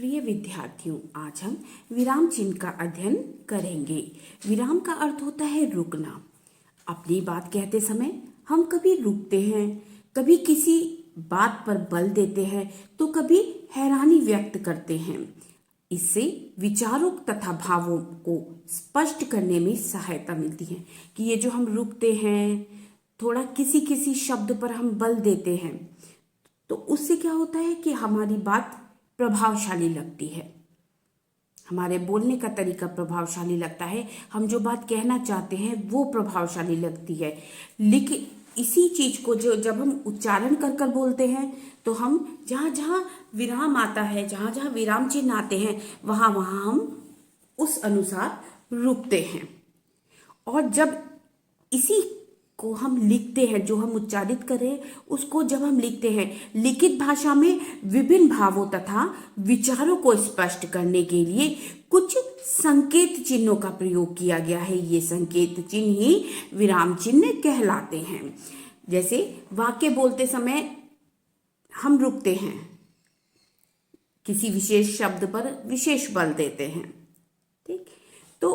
प्रिय विद्यार्थियों, आज हम विराम चिन्ह का अध्ययन करेंगे। विराम का अर्थ होता है रुकना। अपनी बात कहते समय हम कभी रुकते हैं, कभी किसी बात पर बल देते हैं, तो कभी हैरानी व्यक्त करते हैं। इससे विचारों तथा भावों को स्पष्ट करने में सहायता मिलती है कि ये जो हम रुकते हैं, थोड़ा किसी किसी शब्द पर हम बल देते हैं, तो उससे क्या होता है कि हमारी बात प्रभावशाली लगती है, हमारे बोलने का तरीका प्रभावशाली लगता है, हम जो बात कहना चाहते हैं वो प्रभावशाली लगती है। लेकिन इसी चीज को जब हम उच्चारण कर कर बोलते हैं, तो हम जहाँ जहाँ विराम आता है, जहाँ जहाँ विराम चिन्ह आते हैं, वहाँ वहाँ हम उस अनुसार रुकते हैं। और जब इसी को हम लिखते हैं, जो हम उच्चारित करें उसको जब हम लिखते हैं, लिखित भाषा में विभिन्न भावों तथा विचारों को स्पष्ट करने के लिए कुछ संकेत चिन्हों का प्रयोग किया गया है। ये संकेत चिन्ह ही विराम चिन्ह कहलाते हैं। जैसे वाक्य बोलते समय हम रुकते हैं, किसी विशेष शब्द पर विशेष बल देते हैं, ठीक। तो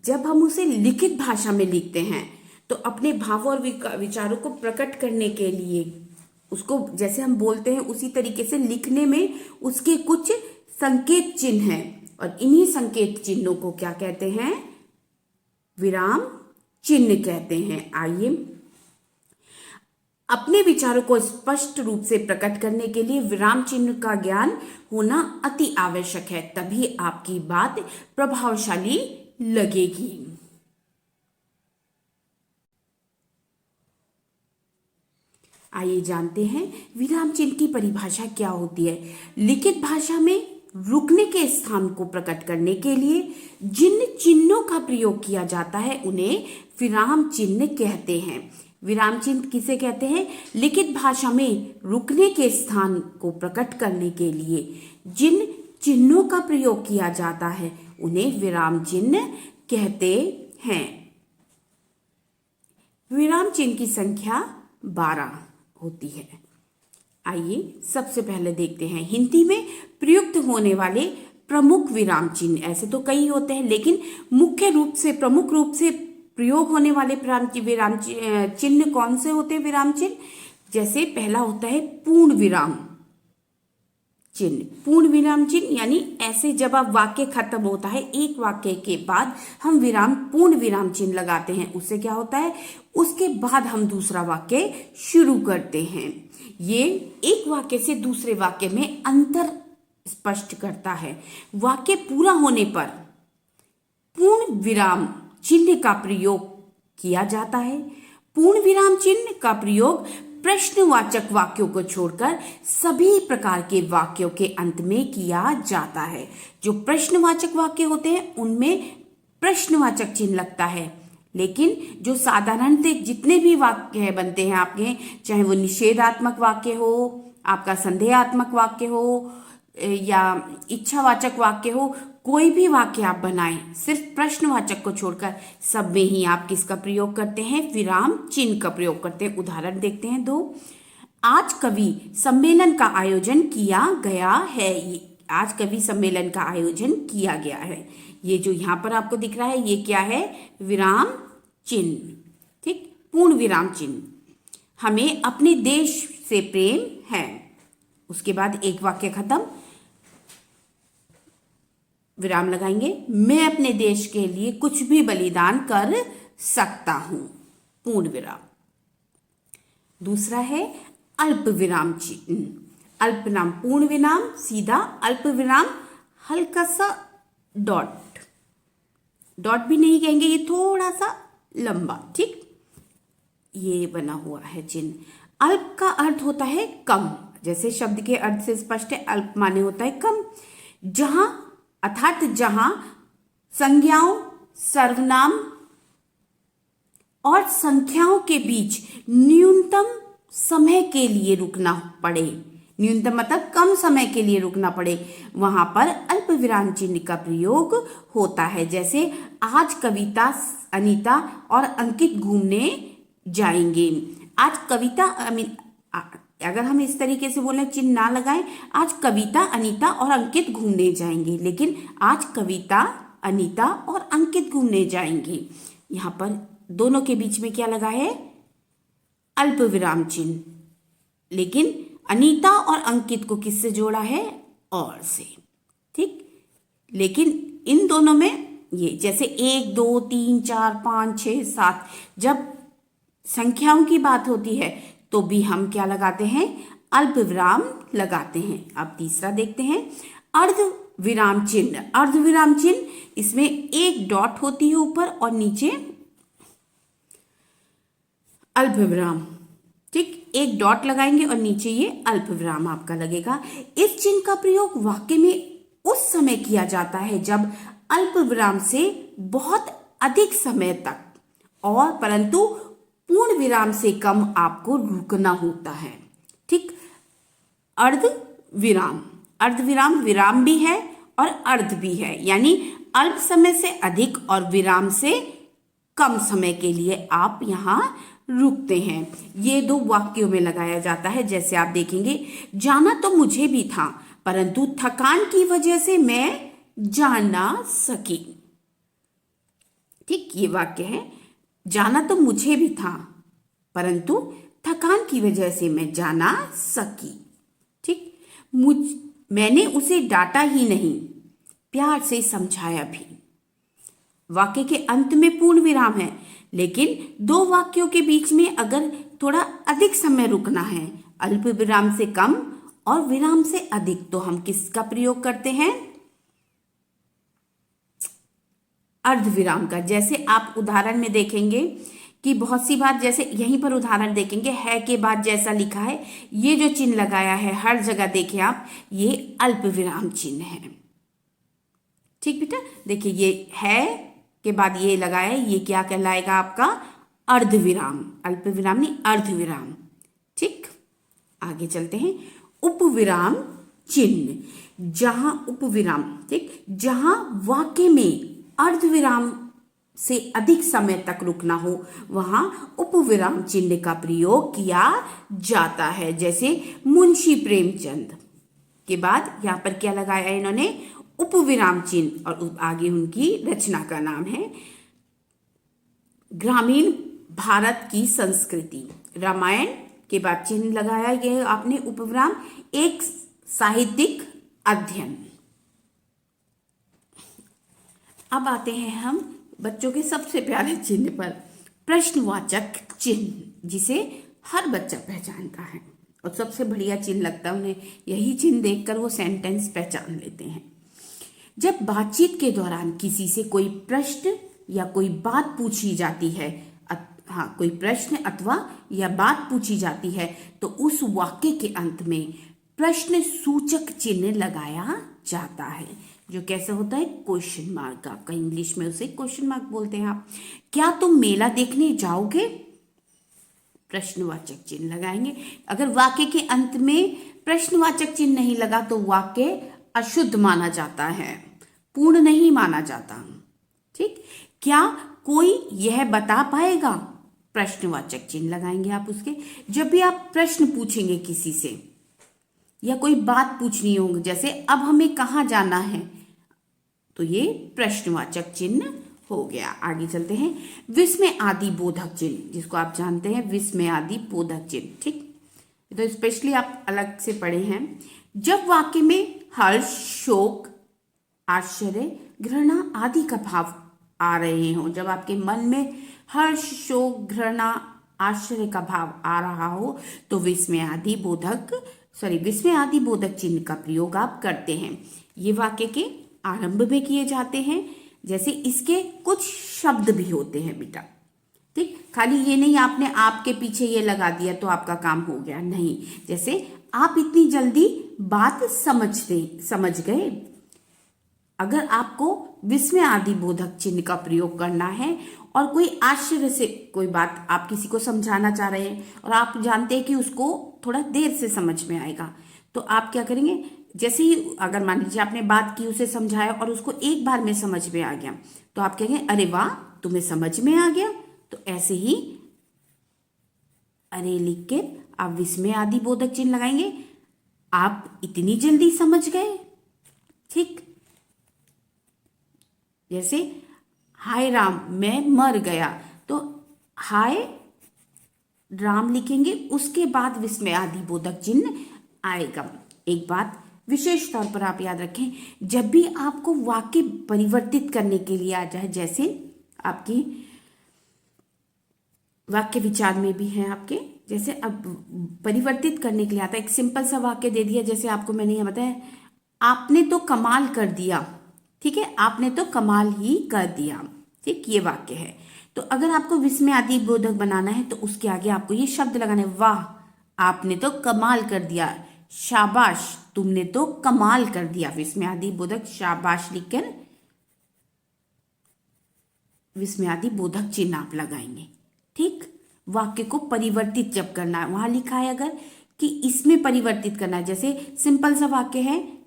जब हम उसे लिखित भाषा में लिखते हैं, तो अपने भावों और विचारों को प्रकट करने के लिए उसको जैसे हम बोलते हैं उसी तरीके से लिखने में उसके कुछ संकेत चिन्ह हैं, और इन्हीं संकेत चिन्हों को क्या कहते हैं? विराम चिन्ह कहते हैं। आइए, अपने विचारों को स्पष्ट रूप से प्रकट करने के लिए विराम चिन्ह का ज्ञान होना अति आवश्यक है, तभी आपकी बात प्रभावशाली लगेगी। आइए जानते हैं विराम चिन्ह की परिभाषा क्या होती है। लिखित भाषा में रुकने के स्थान को प्रकट करने के लिए जिन चिन्हों का प्रयोग किया जाता है उन्हें विराम चिन्ह कहते हैं। विराम चिन्ह किसे कहते हैं? लिखित भाषा में रुकने के स्थान को प्रकट करने के लिए जिन चिन्हों का प्रयोग किया जाता है उन्हें विराम चिन्ह कहते हैं। विराम चिन्ह की संख्या 12 होती है। आइए सबसे पहले देखते हैं हिंदी में प्रयुक्त होने वाले प्रमुख विराम चिन्ह। ऐसे तो कई होते हैं, लेकिन मुख्य रूप से प्रमुख रूप से प्रयोग होने वाले विराम चिन्ह कौन से होते हैं? विराम चिन्ह जैसे पहला होता है पूर्ण विराम चिन्ह। पूर्ण विराम चिन्ह यानी ऐसे जब आप वाक्य खत्म होता है, एक वाक्य के बाद हम पूर्ण विराम चिन्ह लगाते हैं, उससे क्या होता है? उसके बाद हम दूसरा वाक्य शुरू करते हैं। ये एक वाक्य से दूसरे वाक्य में अंतर स्पष्ट करता है। वाक्य पूरा होने पर पूर्ण विराम चिन्ह का प्रयोग किया जाता है। पूर्ण विराम चिन्ह का प्रयोग प्रश्नवाचक वाक्यों को छोड़कर सभी प्रकार के वाक्यों के अंत में किया जाता है। जो प्रश्नवाचक वाक्य होते हैं उनमें प्रश्नवाचक चिन्ह लगता है, लेकिन जो साधारणतः जितने भी वाक्य बनते हैं आपके, चाहे वो निषेधात्मक वाक्य हो, आपका संदेहात्मक वाक्य हो या इच्छावाचक वाक्य हो, कोई भी वाक्य आप बनाएं, सिर्फ प्रश्नवाचक को छोड़कर सब में ही आप किसका प्रयोग करते हैं? विराम चिन्ह का प्रयोग करते हैं। उदाहरण देखते हैं 2। आज कवि सम्मेलन का आयोजन किया गया है। आज कवि सम्मेलन का आयोजन किया गया है। ये जो यहाँ पर आपको दिख रहा है, ये क्या है? विराम चिन्ह, ठीक, पूर्ण विराम चिन्ह। हमें अपने देश से प्रेम है। उसके बाद एक वाक्य खत्म, विराम लगाएंगे। मैं अपने देश के लिए कुछ भी बलिदान कर सकता हूं। पूर्ण विराम। दूसरा है अल्प विराम चिन्ह। अल्प नाम पूर्ण विराम सीधा, अल्प विराम हल्का सा डॉट, डॉट भी नहीं कहेंगे, ये थोड़ा सा लंबा, ठीक, ये बना हुआ है चिन्ह। अल्प का अर्थ होता है कम, जैसे शब्द के अर्थ से स्पष्ट है, अल्प माने होता है कम। जहां अर्थात जहां संज्ञाओं, सर्वनाम और संख्याओं के बीच न्यूनतम समय के लिए रुकना पड़े, न्यूनतम मतलब कम समय के लिए रुकना पड़े, वहां पर अल्प विराम चिन्ह का प्रयोग होता है। जैसे आज कविता, अनीता और अंकित घूमने जाएंगे। आज कविता अगर हम इस तरीके से बोले चिन्ह ना लगाएं, आज कविता, अनीता और अंकित घूमने जाएंगे, लेकिन आज कविता, अनीता और अंकित घूमने जाएंगे। यहाँ पर दोनों के बीच में क्या लगा है? अल्प विराम चिन्ह। लेकिन अनीता और अंकित को किससे जोड़ा है? और से। ठीक, लेकिन इन दोनों में ये जैसे 1 2 3 4 5 6 7 जब संख्याओं की बात होती है तो भी हम क्या लगाते हैं? अल्प विराम लगाते हैं। अब तीसरा देखते हैं, अर्ध विराम चिन्ह। अर्ध विराम चिन्ह, इसमें एक डॉट होती है ऊपर और नीचे अल्प विराम। ठीक, एक डॉट लगाएंगे और नीचे ये अल्प विराम आपका लगेगा। इस चिन्ह का प्रयोग वाक्य में उस समय किया जाता है जब अल्प विराम से बहुत अधिक समय तक और परंतु पूर्ण विराम से कम आपको रुकना होता है। ठीक, अर्ध विराम, अर्ध विराम विराम भी है और अर्ध भी है, यानी अल्प समय से अधिक और विराम से कम समय के लिए आप यहाँ रुकते हैं। ये दो वाक्यों में लगाया जाता है। जैसे आप देखेंगे, जाना तो मुझे भी था परंतु थकान की वजह से मैं जा ना सकी। ठीक, ये वाक्य है, जाना तो मुझे भी था परंतु थकान की वजह से मैं जा ना सकी। ठीक, मैंने उसे डांटा ही नहीं, प्यार से समझाया भी। वाक्य के अंत में पूर्ण विराम है, लेकिन दो वाक्यों के बीच में अगर थोड़ा अधिक समय रुकना है, अल्प विराम से कम और विराम से अधिक, तो हम किसका प्रयोग करते हैं? अर्ध विराम का। जैसे आप उदाहरण में देखेंगे कि बहुत सी बात, जैसे यहीं पर उदाहरण देखेंगे, है के बाद जैसा लिखा है, ये जो चिन्ह लगाया है हर जगह देखें आप, ये अल्प विराम चिन्ह है। ठीक बेटा, देखिए ये है के बाद ये लगाया है, ये क्या कहलाएगा आपका? अर्ध विराम। अल्प विराम नहीं, अर्ध विराम। ठीक, आगे चलते हैं। उपविराम चिन्ह, जहां उपविराम, ठीक, जहां वाक्य में अर्ध विराम से अधिक समय तक रुकना हो, वहां उपविराम चिन्ह का प्रयोग किया जाता है। जैसे मुंशी प्रेमचंद के बाद यहां पर क्या लगाया है इन्होंने? उपविराम चिन्ह, और आगे उनकी रचना का नाम है ग्रामीण भारत की संस्कृति। रामायण के बाद चिन्ह लगाया गया आपने उपविराम, एक साहित्यिक अध्ययन। अब आते हैं हम बच्चों के सबसे प्यारे चिन्ह पर, प्रश्नवाचक चिन्ह, जिसे हर बच्चा पहचानता है और सबसे बढ़िया चिन्ह लगता है उन्हें। यही चिन्ह देखकर वो सेंटेंस पहचान लेते हैं। जब बातचीत के दौरान किसी से कोई प्रश्न या कोई बात पूछी जाती है, हाँ, कोई प्रश्न अथवा या बात पूछी जाती है, तो उस वाक्य के अंत में प्रश्न सूचक चिन्ह लगाया जाता है, जो कैसे होता है? Question mark. आपका इंग्लिश में उसे क्वेश्चन मार्क बोलते हैं आप। क्या तुम मेला देखने जाओगे? प्रश्नवाचक चिन्ह लगाएंगे। अगर वाक्य के अंत में प्रश्नवाचक चिन्ह नहीं लगा तो वाक्य अशुद्ध माना जाता है, पूर्ण नहीं माना जाता। ठीक, क्या कोई यह बता पाएगा? प्रश्नवाचक चिन्ह लगाएंगे आप उसके। जब भी आप प्रश्न पूछेंगे किसी से या कोई बात पूछनी होगी, जैसे अब हमें कहाँ जाना है, तो ये प्रश्नवाचक चिन्ह हो गया। आगे चलते हैं, विस्मय आदि बोधक चिन्ह, जिसको आप जानते हैं विस्मय आदि बोधक चिन्ह। ठीक, तो स्पेशली आप अलग से पढ़े हैं। जब वाक्य में हर्ष, शोक, आश्चर्य, घृणा आदि का भाव आ रहे हो, जब आपके मन में हर्ष, शोक, घृणा, आश्चर्य का भाव आ रहा हो, तो विस्मय आदि बोधक चिन्ह का प्रयोग आप करते हैं। ये वाक्य के आरंभ में किए जाते हैं। जैसे इसके कुछ शब्द भी होते हैं बेटा। ठीक, खाली ये नहीं आपने आपके पीछे ये लगा दिया तो आपका काम हो गया, नहीं। जैसे आप इतनी जल्दी बात समझ गए। अगर आपको विस्मय आदि बोधक चिन्ह का प्रयोग करना है और कोई आश्चर्य से कोई बात आप किसी को समझाना चाह रहे हैं और आप जानते हैं कि उसको थोड़ा देर से समझ में आएगा, तो आप क्या करेंगे? जैसे ही अगर मान लीजिए आपने बात की, उसे समझाया और उसको एक बार में समझ में आ गया, तो आप कहेंगे अरे वाह, तुम्हें समझ में आ गया। तो ऐसे ही अरे लिख के आप विस्मय आदि बोधक चिन्ह लगाएंगे। आप इतनी जल्दी समझ गए? ठीक, जैसे हाय राम मैं मर गया, तो हाय राम लिखेंगे, उसके बाद विस्मय आदि बोधक चिन्ह आएगा। एक बात विशेष तौर पर आप याद रखें, जब भी आपको वाक्य परिवर्तित करने के लिए आ जाए, जैसे आपकी वाक्य विचार में भी है आपके, जैसे अब परिवर्तित करने के लिए आता है, एक सिंपल सा वाक्य दे दिया, जैसे आपको मैंने यह बताया, आपने तो कमाल कर दिया। ठीक है, आपने तो कमाल ही कर दिया। ठीक, ये वाक्य है। तो अगर आपको विस्मय आदि बोधक बनाना है तो उसके आगे आपको ये शब्द लगाना है, वाह आपने तो कमाल कर दिया, शाबाश तुमने तो कमाल कर दिया। विस्मय आदि बोधक शाबाश लिखकर विस्मय आदि बोधक चिन्ह आप लगाएंगे। ठीक, वाक्य को परिवर्तित जब करना है, वहां लिखा है अगर कि इसमें परिवर्तित करना है, जैसे सिंपल सा वाक्य है,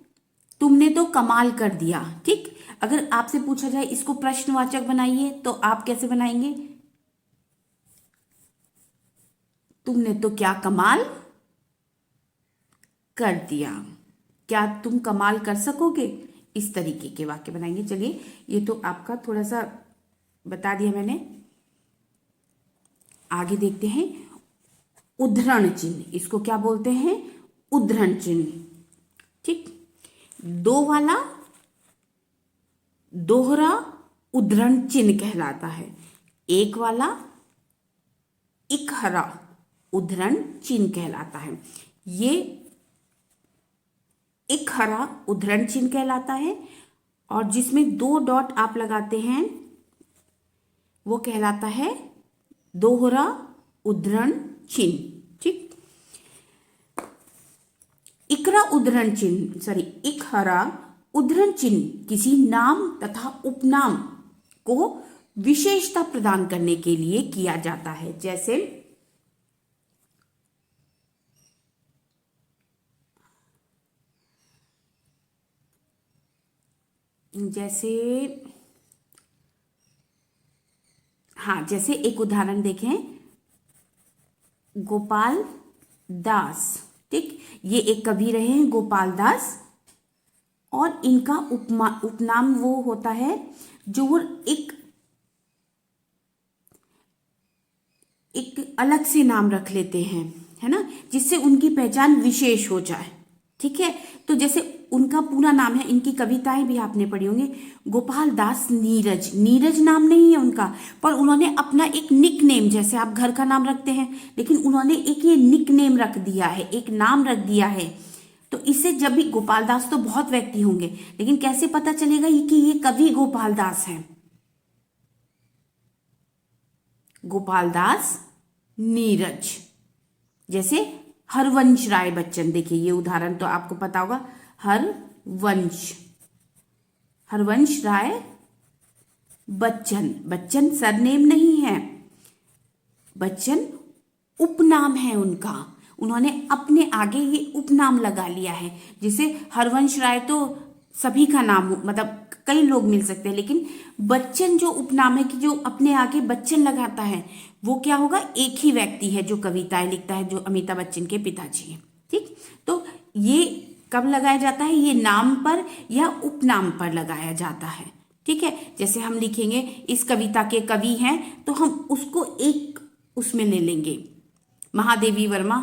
तुमने तो कमाल कर दिया। ठीक, अगर आपसे पूछा जाए इसको प्रश्नवाचक बनाइए तो आप कैसे बनाएंगे? तुमने तो क्या कमाल कर दिया, क्या तुम कमाल कर सकोगे? इस तरीके के वाक्य बनाएंगे। चलिए, ये तो आपका थोड़ा सा बता दिया मैंने। आगे देखते हैं उद्धरण चिन्ह, इसको क्या बोलते हैं? उद्धरण चिन्ह। ठीक, दो वाला दोहरा उद्धरण चिन्ह कहलाता है, एक वाला इकहरा उद्धरण चिन्ह कहलाता है। ये इकहरा उद्धरण चिन्ह कहलाता है, और जिसमें दो डॉट आप लगाते हैं वो कहलाता है दोहरा उद्धरण चिन्ह। ठीक, इकरा उद्धरण चिन्ह इकहरा उद्धरण चिन्ह किसी नाम तथा उपनाम को विशेषता प्रदान करने के लिए किया जाता है। जैसे जैसे एक उदाहरण देखें, गोपाल दास। ठीक, ये एक कवि रहे हैं गोपाल दास, और इनका उपनाम वो होता है जो वो एक अलग से नाम रख लेते हैं, है ना, जिससे उनकी पहचान विशेष हो जाए। ठीक है, तो जैसे उनका पूरा नाम है, इनकी कविताएं भी आपने पढ़ी होंगी, गोपाल दास नीरज। नीरज नाम नहीं है उनका, पर उन्होंने अपना एक निक नेम, जैसे आप घर का नाम रखते हैं, लेकिन उन्होंने एक ये निक नेम रख दिया है, एक नाम रख दिया है। तो इससे जब भी गोपाल दास तो बहुत व्यक्ति होंगे, लेकिन कैसे पता चलेगा कि ये कवि गोपाल दास हैं? गोपाल दास नीरज। जैसे हरवंश राय बच्चन, देखिए ये उदाहरण तो आपको पता होगा, हरवंश राय बच्चन। बच्चन सरनेम नहीं है, बच्चन उपनाम है उनका, उन्होंने अपने आगे ये उपनाम लगा लिया है। जैसे हरवंश राय तो सभी का नाम, मतलब कई लोग मिल सकते हैं, लेकिन बच्चन जो उपनाम है कि जो अपने आगे बच्चन लगाता है, वो क्या होगा? एक ही व्यक्ति है जो कविताएं लिखता है, जो अमिताभ बच्चन के पिताजी हैं। ठीक, तो ये कब लगाया जाता है? ये नाम पर या उपनाम पर लगाया जाता है। ठीक है, जैसे हम लिखेंगे इस कविता के कवि हैं, तो हम उसको एक उसमें ले लेंगे, महादेवी वर्मा,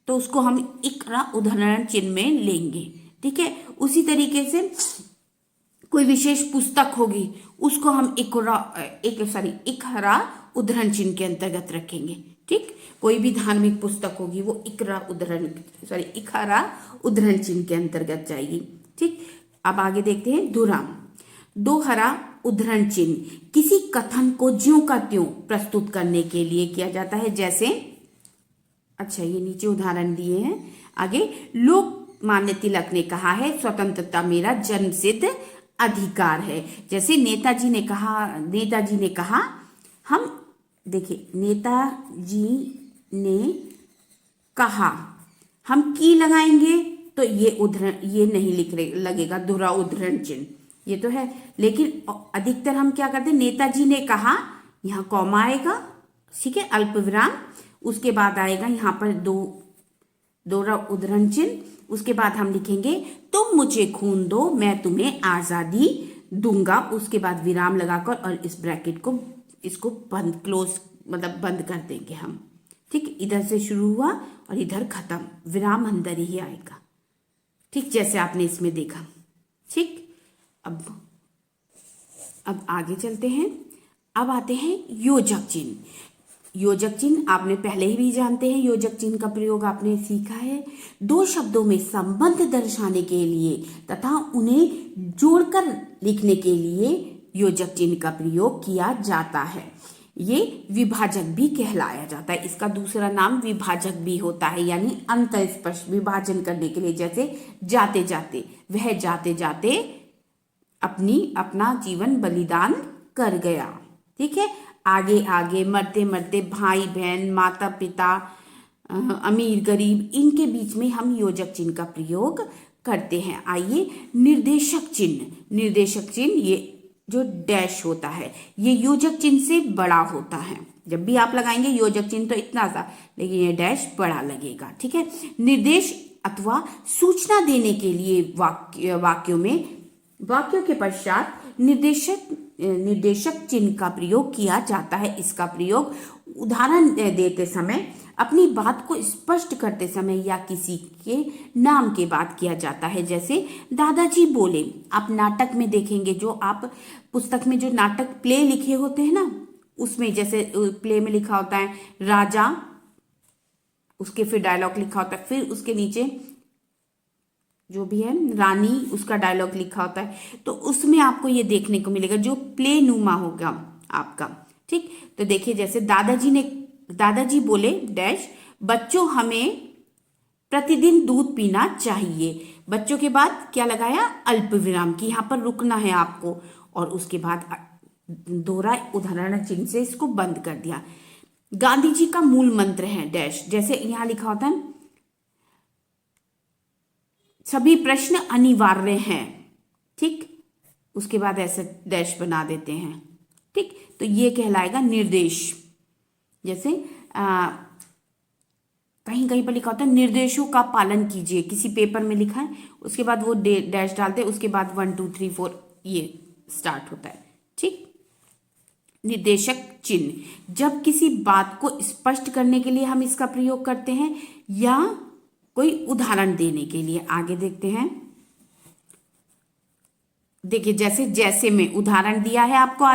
तो उसको हम इकरा उदाहरण चिन्ह में लेंगे। ठीक है, उसी तरीके से कोई विशेष पुस्तक होगी, उसको हम इकहरा उद्धरण चिन्ह के अंतर्गत रखेंगे। ठीक, कोई भी धार्मिक पुस्तक होगी वो इकहरा उद्धरण चिन्ह के अंतर्गत जाएगी। ठीक, अब आगे देखते हैं दोहरा। दोहरा उद्धरण चिन्ह किसी कथन को ज्यों का त्यों प्रस्तुत करने के लिए किया जाता है। जैसे, अच्छा ये नीचे उदाहरण दिए हैं, आगे लोकमान्य तिलक ने कहा है स्वतंत्रता मेरा जन्मसिद्ध अधिकार है। जैसे नेताजी ने कहा हम, देखिए नेताजी ने कहा, हम की लगाएंगे तो ये नहीं लगेगा दोहरा उद्धरण चिन्ह, ये तो है, लेकिन अधिकतर हम क्या करते हैं, नेताजी ने कहा, यहाँ कॉमा आएगा, ठीक है, अल्प विराम, उसके बाद आएगा यहाँ पर दोहरा उद्धरण चिन्ह, उसके बाद हम लिखेंगे तुम मुझे खून दो मैं तुम्हें आजादी दूंगा, उसके बाद विराम लगाकर और इस ब्रैकेट को इसको बंद क्लोज मतलब बंद कर देंगे हम। ठीक, इधर से शुरू हुआ और इधर खत्म, विराम अंदर ही आएगा। ठीक, जैसे आपने इसमें देखा। ठीक, अब आगे चलते हैं। अब आते हैं योजक चिन्ह। योजक चिन्ह आपने पहले ही भी जानते हैं, योजक चिन्ह का प्रयोग आपने सीखा है। दो शब्दों में संबंध दर्शाने के लिए तथा उन्हें जोड़कर लिखने के लिए योजक चिन्ह का प्रयोग किया जाता है। ये विभाजक भी कहलाया जाता है, इसका दूसरा नाम विभाजक भी होता है, यानी अंतःस्पर्श विभाजन करने के लिए। जैसे जाते जाते, वह जाते जाते अपना जीवन बलिदान कर गया। ठीक है, आगे आगे, मरते मरते, भाई बहन, माता पिता, अमीर गरीब, इनके बीच में हम योजक चिन्ह का प्रयोग करते हैं। आइए, निर्देशक चिन्ह। निर्देशक चिन्ह ये जो डैश होता है ये योजक चिन्ह से बड़ा होता है। जब भी आप लगाएंगे योजक चिन्ह तो इतना सा, लेकिन ये डैश बड़ा लगेगा। ठीक है, निर्देश अथवा सूचना देने के लिए वाक्यों के पश्चात निर्देशक चिन्ह का प्रयोग किया जाता है। इसका प्रयोग उदाहरण देते समय, अपनी बात को स्पष्ट करते समय या किसी के नाम के बाद किया जाता है। जैसे दादाजी बोले, आप नाटक में देखेंगे, जो आप पुस्तक में जो नाटक प्ले लिखे होते हैं ना, उसमें जैसे प्ले में लिखा होता है राजा, उसके फिर डायलॉग लिखा होता है, फिर उसके नीचे जो भी है रानी, उसका डायलॉग लिखा होता है, तो उसमें आपको ये देखने को मिलेगा जो प्ले नुमा होगा आपका। ठीक, तो देखिए जैसे दादाजी बोले डैश, बच्चों हमें प्रतिदिन दूध पीना चाहिए। बच्चों के बाद क्या लगाया, अल्प विराम की, यहाँ पर रुकना है आपको, और उसके बाद दोहरा उदाहरण चिन्ह से इसको बंद कर दिया। गांधी जी का मूल मंत्र है डैश, जैसे यहाँ लिखा होता है सभी प्रश्न अनिवार्य हैं। ठीक, उसके बाद ऐसे डैश बना देते हैं। ठीक, तो ये कहलाएगा निर्देश। जैसे कहीं कहीं पर लिखा होता है निर्देशों का पालन कीजिए, किसी पेपर में लिखा है, उसके बाद वो डैश डालते हैं, उसके बाद 1 2 3 4 ये स्टार्ट होता है। ठीक, निर्देशक चिन्ह जब किसी बात को स्पष्ट करने के लिए हम इसका प्रयोग करते हैं या कोई उदाहरण देने के लिए। आगे देखते हैं। देखिए जैसे में उदाहरण दिया है आपको,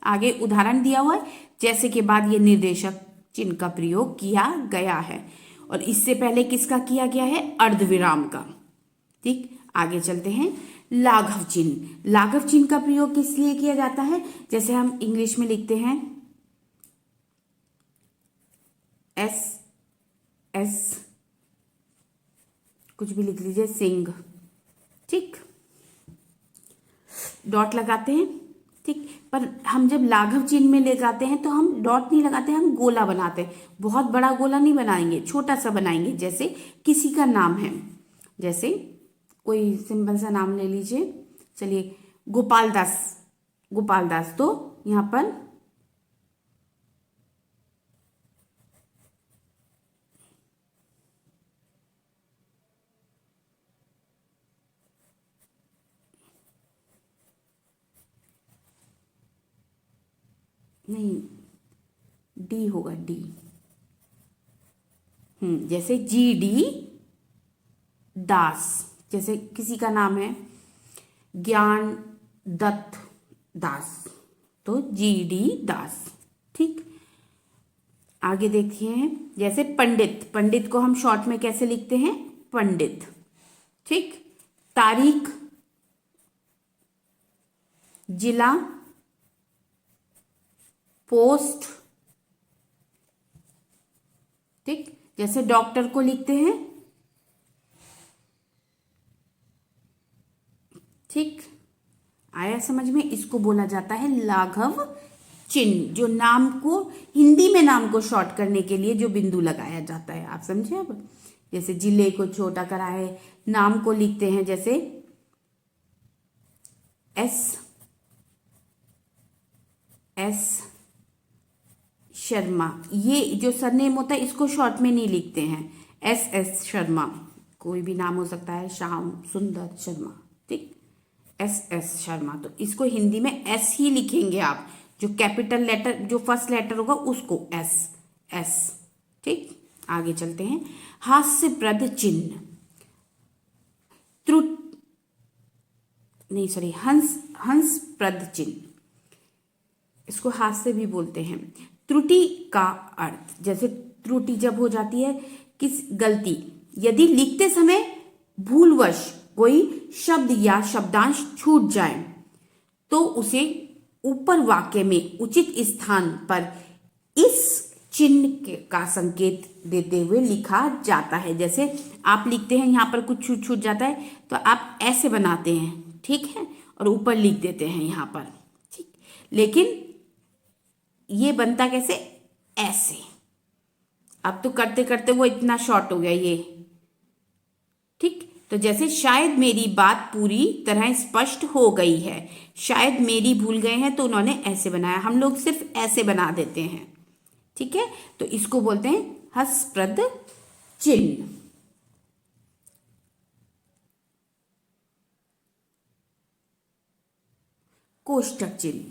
आगे उदाहरण दिया हुआ है, जैसे के बाद ये निर्देशक चिन्ह का प्रयोग किया गया है, और इससे पहले किसका किया गया है, अर्धविराम का। ठीक, आगे चलते हैं। लाघव चिन्ह। लाघव चिन्ह का प्रयोग किस लिए किया जाता है, जैसे हम इंग्लिश में लिखते हैं एस, कुछ भी लिख लीजिए, सिंह। ठीक, डॉट लगाते हैं। ठीक, पर हम जब लाघव चिन्ह में ले जाते हैं तो हम डॉट नहीं लगाते, हम गोला बनाते हैं। बहुत बड़ा गोला नहीं बनाएंगे, छोटा सा बनाएंगे। जैसे किसी का नाम है, जैसे कोई सिंपल सा नाम ले लीजिए, चलिए गोपाल दास, तो यहाँ पर नहीं, डी होगा, डी। जैसे GD दास, जैसे किसी का नाम है ज्ञान दत्त दास, तो GD दास। ठीक, आगे देखिए, जैसे पंडित को हम शॉर्ट में कैसे लिखते हैं, पंडित। ठीक, तारीख, जिला, पोस्ट। ठीक, जैसे डॉक्टर को लिखते हैं। ठीक, आया समझ में, इसको बोला जाता है लाघव चिन्ह, जो नाम को हिंदी में नाम को शॉर्ट करने के लिए जो बिंदु लगाया जाता है। आप समझे। अब जैसे जिले को छोटा करा है, नाम को लिखते हैं जैसे एस शर्मा, ये जो सरनेम होता है इसको शॉर्ट में नहीं लिखते हैं, एस एस शर्मा, कोई भी नाम हो सकता है, श्याम सुंदर शर्मा, ठीक, एस एस शर्मा, तो इसको हिंदी में एस ही लिखेंगे आप, जो कैपिटल लेटर जो फर्स्ट लेटर होगा उसको एस, एस, ठीक। आगे चलते हैं। हास्यप्रद चिन्ह, त्रुट नहीं सॉरी हंसप्रद चिन्ह, इसको हास्य भी बोलते हैं। त्रुटि का अर्थ, जैसे त्रुटि जब हो जाती है किस गलती, यदि लिखते समय भूलवश कोई शब्द या शब्दांश छूट जाए तो उसे ऊपर वाक्य में उचित स्थान पर इस चिन्ह का संकेत देते हुए लिखा जाता है। जैसे आप लिखते हैं यहाँ पर कुछ छूट छूट जाता है तो आप ऐसे बनाते हैं, ठीक है, और ऊपर लिख देते हैं यहाँ पर, ठीक। लेकिन ये बनता कैसे, ऐसे। अब तो करते करते वो इतना शॉर्ट हो गया ये, ठीक। तो जैसे शायद मेरी बात पूरी तरह स्पष्ट हो गई है, शायद मेरी भूल गए हैं तो उन्होंने ऐसे बनाया, हम लोग सिर्फ ऐसे बना देते हैं, ठीक है। तो इसको बोलते हैं हास्यप्रद चिन्ह। कोष्टक चिन्ह,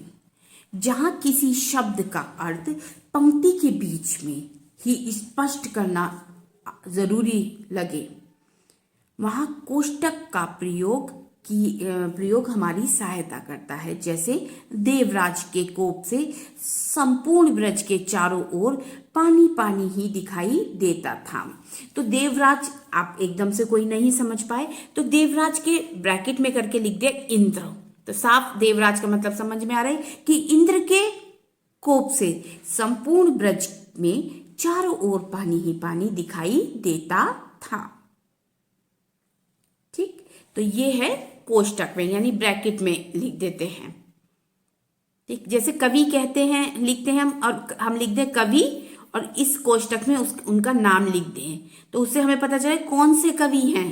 जहां किसी शब्द का अर्थ पंक्ति के बीच में ही स्पष्ट करना जरूरी लगे वहां कोष्टक का प्रयोग हमारी सहायता करता है। जैसे देवराज के कोप से संपूर्ण ब्रज के चारों ओर पानी पानी ही दिखाई देता था। तो देवराज, आप एकदम से कोई नहीं समझ पाए तो देवराज के ब्रैकेट में करके लिख दिया इंद्र, तो साफ देवराज का मतलब समझ में आ रहा है कि इंद्र के कोप से संपूर्ण ब्रज में चारों ओर पानी ही पानी दिखाई देता था, ठीक। तो ये है कोष्टक में, यानी ब्रैकेट में लिख देते हैं, ठीक। जैसे कवि कहते हैं, लिखते हैं हम, और हम लिख दें कवि और इस कोष्टक में उनका नाम लिख दें तो उससे हमें पता चले कौन से कवि हैं,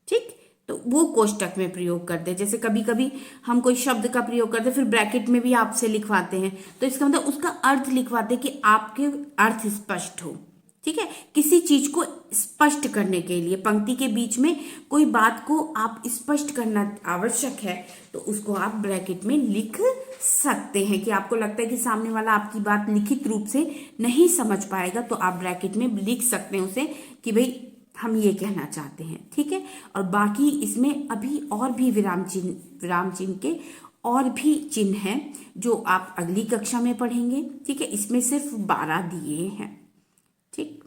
ठीक। तो वो कोष्टक में प्रयोग करते हैं। जैसे कभी कभी हम कोई शब्द का प्रयोग करते हैं फिर ब्रैकेट में भी आपसे लिखवाते हैं, तो इसका मतलब उसका अर्थ लिखवाते हैं कि आपके अर्थ स्पष्ट हो, ठीक है। किसी चीज को स्पष्ट करने के लिए पंक्ति के बीच में कोई बात को आप स्पष्ट करना आवश्यक है तो उसको आप ब्रैकेट में लिख सकते हैं। कि आपको लगता है कि सामने वाला आपकी बात लिखित रूप से नहीं समझ पाएगा तो आप ब्रैकेट में लिख सकते हैं उसे कि भाई हम ये कहना चाहते हैं, ठीक है। और बाकी इसमें अभी और भी विराम चिन्ह के और भी चिन्ह हैं जो आप अगली कक्षा में पढ़ेंगे, ठीक है। इसमें सिर्फ 12 दिए हैं, ठीक।